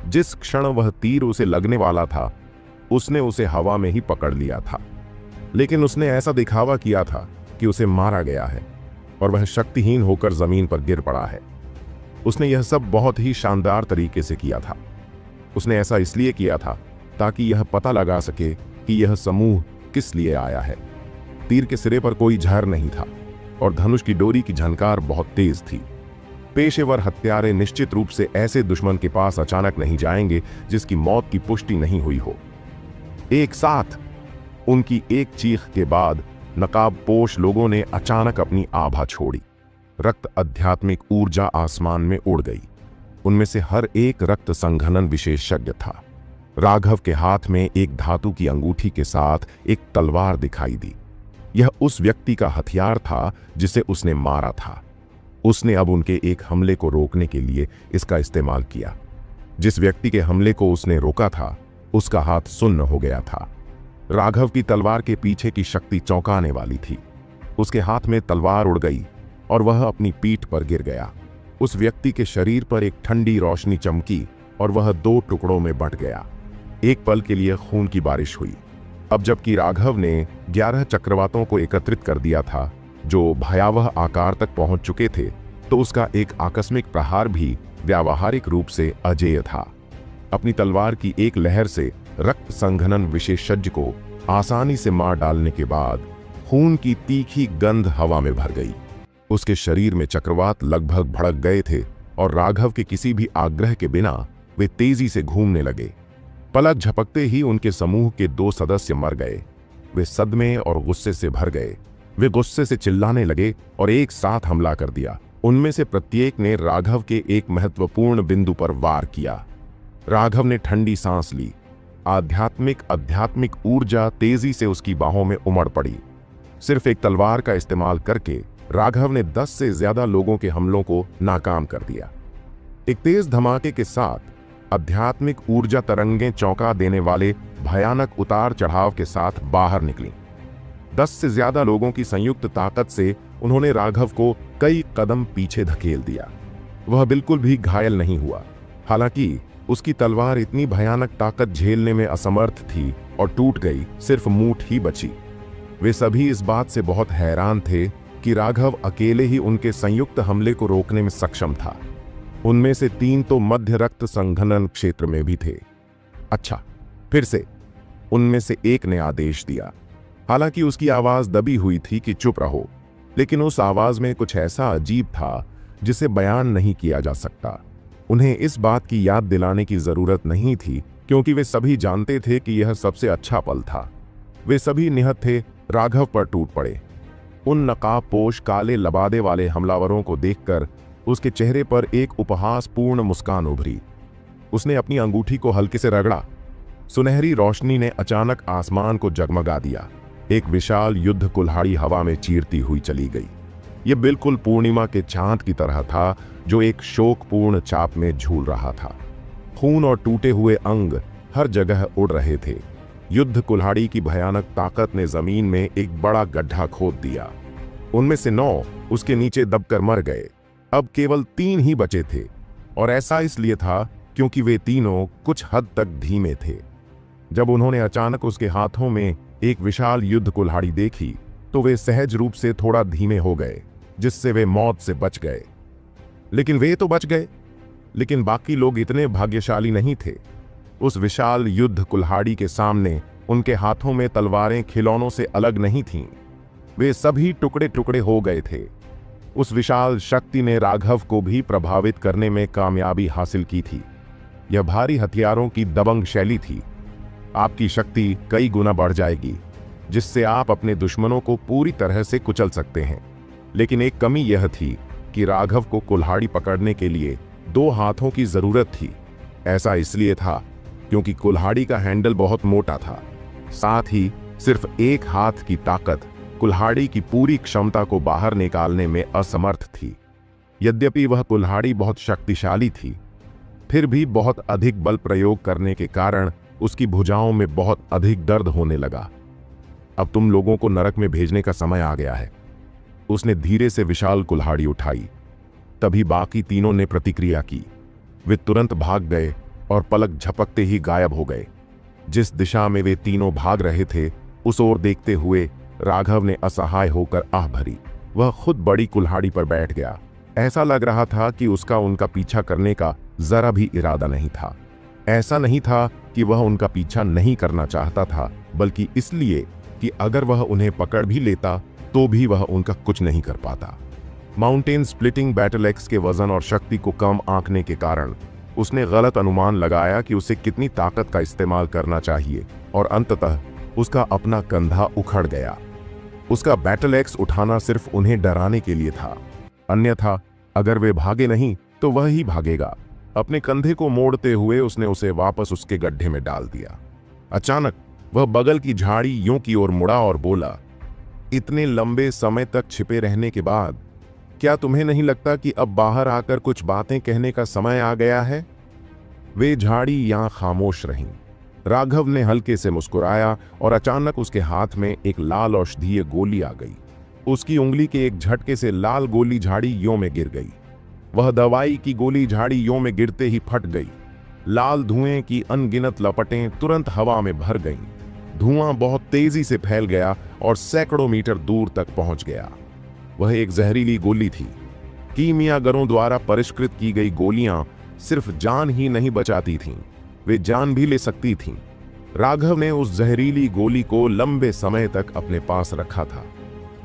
जिस क्षण वह तीर उसे लगने वाला था, उसने उसे हवा में ही पकड़ लिया था। लेकिन उसने ऐसा दिखावा किया था कि उसे मारा गया है और वह शक्तिहीन होकर जमीन पर गिर पड़ा है। उसने यह सब बहुत ही शानदार तरीके से किया था। उसने ऐसा इसलिए किया था ताकि यह पता लगा सके कि यह समूह किस लिए आया है। तीर के सिरे पर कोई जहर नहीं था और धनुष की डोरी की झनकार बहुत तेज थी। पेशेवर हत्यारे निश्चित रूप से ऐसे दुश्मन के पास अचानक नहीं जाएंगे जिसकी मौत की पुष्टि नहीं हुई हो। एक साथ उनकी एक चीख के बाद नकाबपोश लोगों ने अचानक अपनी आभा छोड़ी। रक्त आध्यात्मिक ऊर्जा आसमान में उड़ गई। उनमें से हर एक रक्त संघनन विशेषज्ञ था। राघव के हाथ में एक धातु की अंगूठी के साथ एक तलवार दिखाई दी। यह उस व्यक्ति का हथियार था जिसे उसने मारा था। उसने अब उनके एक हमले को रोकने के लिए इसका इस्तेमाल किया। जिस व्यक्ति के हमले को उसने रोका था, उसका हाथ सुन्न हो गया था। राघव की तलवार के पीछे की शक्ति चौंकाने वाली थी। उसके हाथ में तलवार उड़ गई और वह अपनी पीठ पर गिर गया। उस व्यक्ति के शरीर पर एक ठंडी रोशनी चमकी और वह 2 टुकड़ों में बंट गया। एक पल के लिए खून की बारिश हुई। अब जबकि राघव ने 11 चक्रवातों को एकत्रित कर दिया था जो भयावह आकार तक पहुंच चुके थे, तो उसका एक आकस्मिक प्रहार भी व्यावहारिक रूप से अजेय था। अपनी तलवार की एक लहर से रक्त संघनन विशेषज्ञ को आसानी से मार डालने के बाद खून की तीखी गंध हवा में भर गई। उसके शरीर में चक्रवात लगभग भड़क गए थे और राघव के किसी भी आग्रह के बिना वे तेजी से घूमने लगे। पलक झपकते ही उनके समूह के 2 सदस्य मर गए। वे सदमे और गुस्से से भर गए। वे गुस्से से चिल्लाने लगे और एक साथ हमला कर दिया। उनमें से प्रत्येक ने राघव के एक महत्वपूर्ण बिंदु पर वार किया। राघव ने ठंडी सांस ली। आध्यात्मिक ऊर्जा तेजी से उसकी बाहों में उमड़ पड़ी। सिर्फ एक तलवार का इस्तेमाल करके राघव ने 10 से ज्यादा लोगों के हमलों को नाकाम कर दिया। एक तेज धमाके के साथ आध्यात्मिक ऊर्जा तरंगें चौंका देने वाले भयानक उतार चढ़ाव के साथ बाहर निकली। 10 से ज्यादा लोगों की संयुक्त ताकत से उन्होंने राघव को कई कदम पीछे धकेल दिया। वह बिल्कुल भी घायल नहीं हुआ। हालांकि उसकी तलवार इतनी भयानक ताकत झेलने में असमर्थ थी और टूट गई, सिर्फ मूठ ही बची। वे सभी इस बात से बहुत हैरान थे कि राघव अकेले ही उनके संयुक्त हमले को रोकने में सक्षम था। उनमें से 3 तो मध्य रक्त संघनन क्षेत्र में भी थे। अच्छा, फिर से उनमें से एक ने आदेश दिया। हालांकि उसकी आवाज दबी हुई थी कि चुप रहो, लेकिन उस आवाज में कुछ ऐसा अजीब था जिसे बयान नहीं किया जा सकता। उन्हें इस बात की याद दिलाने की जरूरत नहीं थी, क्योंकि वे सभी जानते थे कि यह सबसे अच्छा पल था। वे सभी निहत्थ थे, राघव पर टूट पड़े। उन नकाबपोश काले लबादे वाले हमलावरों को देखकर उसके चेहरे पर एक उपहासपूर्ण मुस्कान उभरी। उसने अपनी अंगूठी को हल्के से रगड़ा। सुनहरी रोशनी ने अचानक आसमान को जगमगा दिया। एक विशाल युद्ध कुल्हाड़ी हवा में चीरती हुई चली गई। यह बिल्कुल पूर्णिमा के चांद की तरह था, जो एक शोकपूर्ण चाप में झूल रहा था। खून और टूटे हुए अंग हर जगह उड़ रहे थे। युद्ध कुल्हाड़ी की भयानक ताकत ने जमीन में एक बड़ा गड्ढा खोद दिया। उनमें से 9 उसके नीचे दबकर मर गए। अब केवल 3 ही बचे थे, और ऐसा इसलिए था क्योंकि वे तीनों कुछ हद तक धीमे थे। जब उन्होंने अचानक उसके हाथों में एक विशाल युद्ध कुल्हाड़ी देखी, तो वे सहज रूप से थोड़ा धीमे हो गए, जिससे वे मौत से बच गए। लेकिन वे तो बच गए, लेकिन बाकी लोग इतने भाग्यशाली नहीं थे। उस विशाल युद्ध कुल्हाड़ी के सामने उनके हाथों में तलवारें खिलौनों से अलग नहीं थीं। वे सभी टुकड़े टुकड़े हो गए थे। उस विशाल शक्ति ने राघव को भी प्रभावित करने में कामयाबी हासिल की थी। यह भारी हथियारों की दबंग शैली थी। आपकी शक्ति कई गुना बढ़ जाएगी, जिससे आप अपने दुश्मनों को पूरी तरह से कुचल सकते हैं। लेकिन एक कमी यह थी कि राघव को कुल्हाड़ी पकड़ने के लिए 2 हाथों की जरूरत थी। ऐसा इसलिए था क्योंकि कुल्हाड़ी का हैंडल बहुत मोटा था। साथ ही सिर्फ एक हाथ की ताकत कुल्हाड़ी की पूरी क्षमता को बाहर निकालने में असमर्थ थी। यद्यपि वह कुल्हाड़ी बहुत शक्तिशाली थी, फिर भी बहुत अधिक बल प्रयोग करने के कारण उसकी भुजाओं में बहुत अधिक दर्द होने लगा। अब तुम लोगों को नरक में भेजने का समय आ गया है। उसने धीरे से विशाल कुल्हाड़ी उठाई। तभी बाकी तीनों ने प्रतिक्रिया की। वे तुरंत भाग गए और पलक झपकते ही गायब हो गए। जिस दिशा में वे तीनों भाग रहे थे, उस ओर देखते हुए राघव ने असहाय होकर आह भरी। वह खुद बड़ी कुल्हाड़ी पर बैठ गया। ऐसा लग रहा था कि उसका उनका पीछा करने का जरा भी इरादा नहीं था। ऐसा नहीं था कि वह उनका पीछा नहीं करना चाहता था, बल्कि इसलिए कि अगर वह उन्हें पकड़ भी लेता तो भी वह उनका कुछ नहीं कर पाता। माउंटेन स्प्लिटिंग बैटल एक्स के वजन और शक्ति को कम आंकने के कारण उसने गलत अनुमान लगाया कि उसे कितनी ताकत का इस्तेमाल करना चाहिए, और अंततः उसका अपना कंधा उखड़ गया। उसका बैटल एक्स उठाना सिर्फ उन्हें डराने के लिए था, अन्यथा अगर वे भागे नहीं तो वह ही भागेगा। अपने कंधे को मोड़ते हुए उसने उसे वापस उसके गड्ढे में डाल दिया। अचानक वह बगल की झाड़ियों की ओर मुड़ा और बोला, इतने लंबे समय तक छिपे रहने के बाद क्या तुम्हें नहीं लगता कि अब बाहर आकर कुछ बातें कहने का समय आ गया है? वे झाड़ियां खामोश रहीं। राघव ने हल्के से मुस्कुराया और अचानक उसके हाथ में एक लाल औषधीय गोली आ गई। उसकी उंगली के एक झटके से लाल गोली झाड़ियों में गिर गई। वह दवाई की गोली झाड़ियों में गिरते ही फट गई। लाल धुएं की अनगिनत लपटें तुरंत हवा में भर गईं। धुआं बहुत तेजी से फैल गया और सैकड़ों मीटर दूर तक पहुंच गया। वह एक जहरीली गोली थी। कीमियागरों द्वारा परिष्कृत की गई गोलियां सिर्फ जान ही नहीं बचाती थीं, वे जान भी ले सकती थीं। राघव ने उस जहरीली गोली को लंबे समय तक अपने पास रखा था।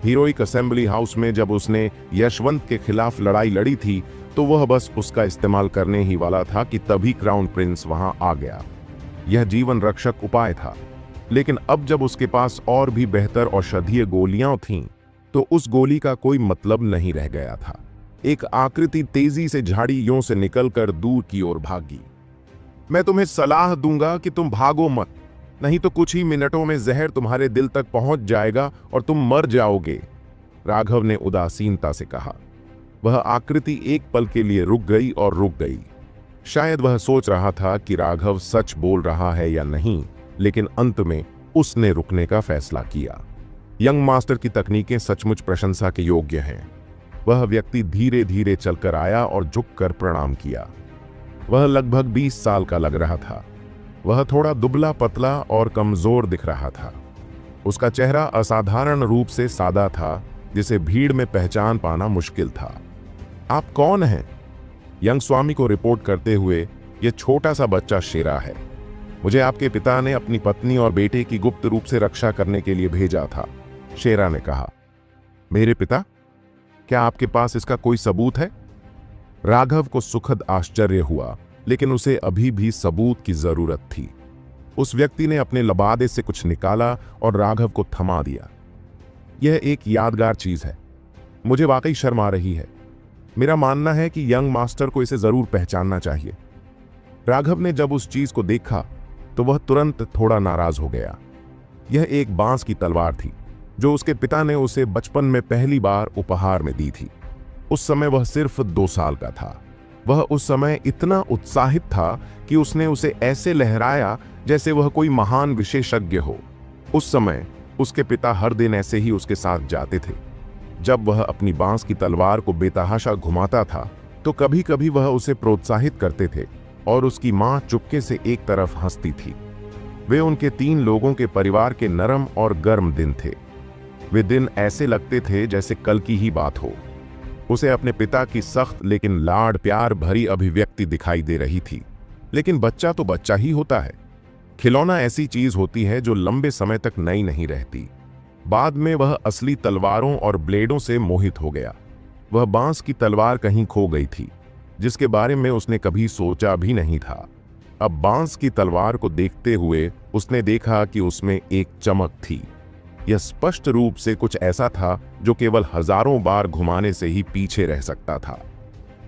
हीरोइक असेंबली हाउस में जब उसने यशवंत के खिलाफ लड़ाई लड़ी थी, तो वह बस उसका इस्तेमाल करने ही वाला था कि तभी क्राउन प्रिंस वहां आ गया। यह जीवन रक्षक उपाय था, लेकिन अब जब उसके पास और भी बेहतर औषधीय गोलियां थीं, तो उस गोली का कोई मतलब नहीं रह गया था। एक आकृति तेजी से झाड़ियों से निकलकर दूर की ओर भागी। मैं तुम्हें सलाह दूंगा कि तुम भागो मत, नहीं तो कुछ ही मिनटों में जहर तुम्हारे दिल तक पहुंच जाएगा और तुम मर जाओगे, राघव ने उदासीनता से कहा। वह आकृति एक पल के लिए रुक गई और रुक गई। शायद वह सोच रहा था कि राघव सच बोल रहा है या नहीं, लेकिन अंत में उसने रुकने का फैसला किया। यंग मास्टर की तकनीकें सचमुच प्रशंसा के योग्य हैं। वह व्यक्ति धीरे धीरे चलकर आया और झुककर प्रणाम किया। वह लगभग 20 साल का लग रहा था। वह थोड़ा दुबला पतला और कमजोर दिख रहा था। उसका चेहरा असाधारण रूप से सादा था, जिसे भीड़ में पहचान पाना मुश्किल था। आप कौन हैं? यंग स्वामी को रिपोर्ट करते हुए, यह छोटा सा बच्चा शेरा है। मुझे आपके पिता ने अपनी पत्नी और बेटे की गुप्त रूप से रक्षा करने के लिए भेजा था, शेरा ने कहा। मेरे पिता? क्या आपके पास इसका कोई सबूत है? राघव को सुखद आश्चर्य हुआ, लेकिन उसे अभी भी सबूत की जरूरत थी। उस व्यक्ति ने अपने लबादे से कुछ निकाला और राघव को थमा दिया। यह एक यादगार चीज है। मुझे वाकई शर्म आ रही है। मेरा मानना है कि यंग मास्टर को इसे जरूर पहचानना चाहिए। राघव ने जब उस चीज को देखा तो वह तुरंत थोड़ा नाराज हो गया। यह एक बांस की तलवार थी जो उसके पिता ने उसे बचपन में पहली बार उपहार में दी थी। उस समय वह सिर्फ 2 साल का था। वह उस समय इतना उत्साहित था कि उसने उसे ऐसे लहराया जैसे वह कोई महान विशेषज्ञ हो। उस समय उसके पिता हर दिन ऐसे ही उसके साथ जाते थे। जब वह अपनी बांस की तलवार को बेतहाशा घुमाता था तो कभी कभी वह उसे प्रोत्साहित करते थे और उसकी मां चुपके से एक तरफ हंसती थी। वे उनके 3 लोगों के परिवार के नरम और गर्म दिन थे। वे दिन ऐसे लगते थे जैसे कल की ही बात हो। उसे अपने पिता की सख्त लेकिन लाड प्यार भरी अभिव्यक्ति दिखाई दे रही थी। लेकिन बच्चा तो बच्चा ही होता है। खिलौना ऐसी चीज होती है जो लंबे समय तक नई नहीं रहती। बाद में वह असली तलवारों और ब्लेडों से मोहित हो गया। वह बांस की तलवार कहीं खो गई थी, जिसके बारे में उसने कभी सोचा भी नहीं था। अब बांस की तलवार को देखते हुए उसने देखा कि उसमें एक चमक थी। यह स्पष्ट रूप से कुछ ऐसा था जो केवल हजारों बार घुमाने से ही पीछे रह सकता था।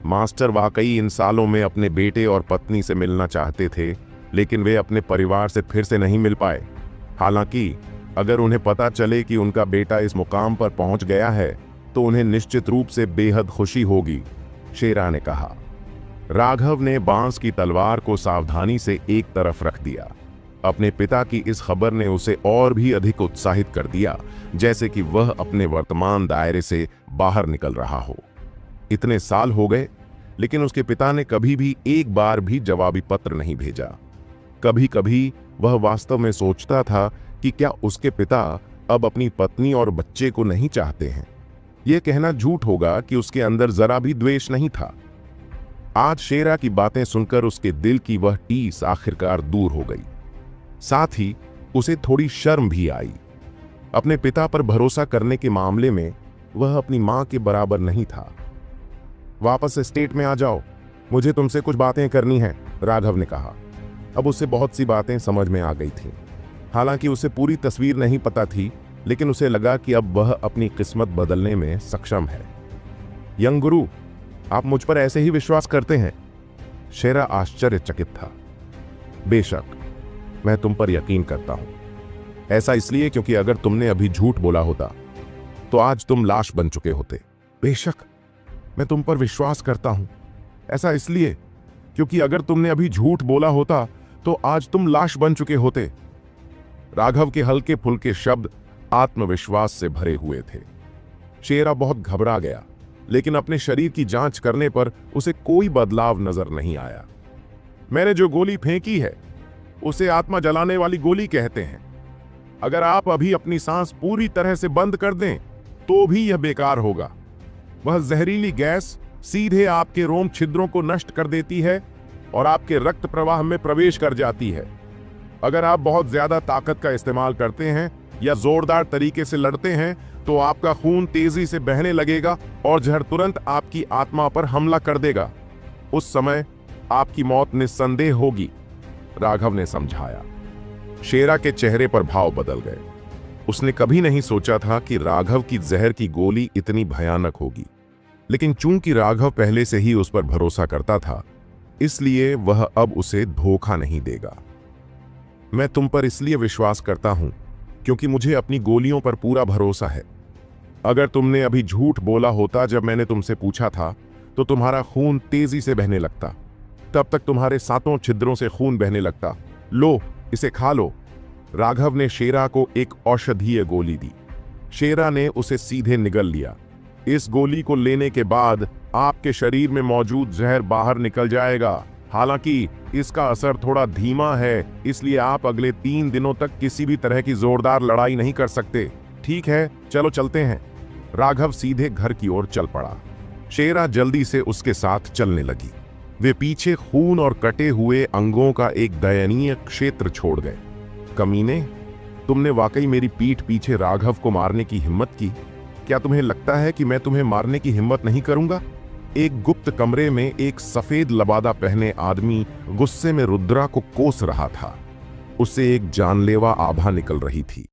मास्टर वाकई इन सालों में अपने बेटे और पत्नी से मिलना चाहते थे, लेकिन वे अपने परिवार से फिर से नहीं मिल पाए। हालांकि अगर उन्हें पता चले कि उनका बेटा इस मुकाम पर पहुंच गया है तो उन्हें निश्चित रूप से बेहद खुशी होगी, शेरा ने कहा। राघव ने बांस की तलवार को सावधानी से एक तरफ रख दिया। अपने पिता की इस खबर ने उसे और भी अधिक उत्साहित कर दिया, जैसे कि वह अपने वर्तमान दायरे से बाहर निकल रहा हो। इतने साल हो गए, लेकिन उसके पिता ने कभी भी एक बार भी जवाबी पत्र नहीं भेजा। कभी कभी वह वास्तव में सोचता था कि क्या उसके पिता अब अपनी पत्नी और बच्चे को नहीं चाहते हैं। यह कहना झूठ होगा कि उसके अंदर जरा भी द्वेष नहीं था। आज शेरा की बातें सुनकर उसके दिल की वह टीस आखिरकार दूर हो गई। साथ ही उसे थोड़ी शर्म भी आई। अपने पिता पर भरोसा करने के मामले में वह अपनी मां के बराबर नहीं था। वापस एस्टेट में आ जाओ, मुझे तुमसे कुछ बातें करनी हैं, राघव ने कहा। अब उसे बहुत सी बातें समझ में आ गई थीं। हालांकि उसे पूरी तस्वीर नहीं पता थी, लेकिन उसे लगा कि अब वह अपनी किस्मत बदलने में सक्षम है। यंग गुरु, आप मुझ पर ऐसे ही विश्वास करते हैं? शेरा आश्चर्यचकित था। बेशक, मैं तुम पर यकीन करता हूं। ऐसा इसलिए क्योंकि अगर तुमने अभी झूठ बोला होता तो आज तुम लाश बन चुके होते। बेशक, मैं तुम पर विश्वास करता हूं। ऐसा इसलिए क्योंकि अगर तुमने अभी झूठ बोला होता तो आज तुम लाश बन चुके होते। राघव के हल्के फुल्के शब्द आत्मविश्वास से भरे हुए थे। शेरा बहुत घबरा गया, लेकिन अपने शरीर की जांच करने पर उसे कोई बदलाव नजर नहीं आया। मैंने जो गोली फेंकी है उसे आत्मा जलाने वाली गोली कहते हैं। अगर आप अभी अपनी सांस पूरी तरह से बंद कर दें तो भी यह बेकार होगा। वह जहरीली गैस सीधे आपके रोम छिद्रों को नष्ट कर देती है और आपके रक्त प्रवाह में प्रवेश कर जाती है। अगर आप बहुत ज्यादा ताकत का इस्तेमाल करते हैं या जोरदार तरीके से लड़ते हैं तो आपका खून तेजी से बहने लगेगा और जहर तुरंत आपकी आत्मा पर हमला कर देगा। उस समय आपकी मौत निस्संदेह होगी, राघव ने समझाया। शेरा के चेहरे पर भाव बदल गए। उसने कभी नहीं सोचा था कि राघव की जहर की गोली इतनी भयानक होगी, लेकिन चूंकि राघव पहले से ही उस पर भरोसा करता था, इसलिए वह अब उसे धोखा नहीं देगा। मैं तुम पर इसलिए विश्वास करता हूं क्योंकि मुझे अपनी गोलियों पर पूरा भरोसा है। अगर तुमने अभी झूठ बोला होता जब मैंने तुमसे पूछा था तो तुम्हारा खून तेजी से बहने लगता। तब तक तुम्हारे 7 छिद्रों से खून बहने लगता। लो, इसे खा लो। राघव ने शेरा को एक औषधीय गोली दी। शेरा ने उसे सीधे निगल लिया। इस गोली को लेने के बाद आपके शरीर में मौजूद जहर बाहर निकल जाएगा। हालांकि इसका असर थोड़ा धीमा है, इसलिए आप अगले 3 दिनों तक किसी भी तरह की जोरदार लड़ाई नहीं कर सकते। ठीक है, चलो चलते हैं। राघव सीधे घर की ओर चल पड़ा। शेरा जल्दी से उसके साथ चलने लगी। वे पीछे खून और कटे हुए अंगों का एक दयनीय क्षेत्र छोड़ गए। कमीने, तुमने वाकई मेरी पीठ पीछे राघव को मारने की हिम्मत की। क्या तुम्हें लगता है कि मैं तुम्हें मारने की हिम्मत नहीं करूंगा? एक गुप्त कमरे में एक सफेद लबादा पहने आदमी गुस्से में रुद्रा को कोस रहा था। उससे एक जानलेवा आभा निकल रही थी।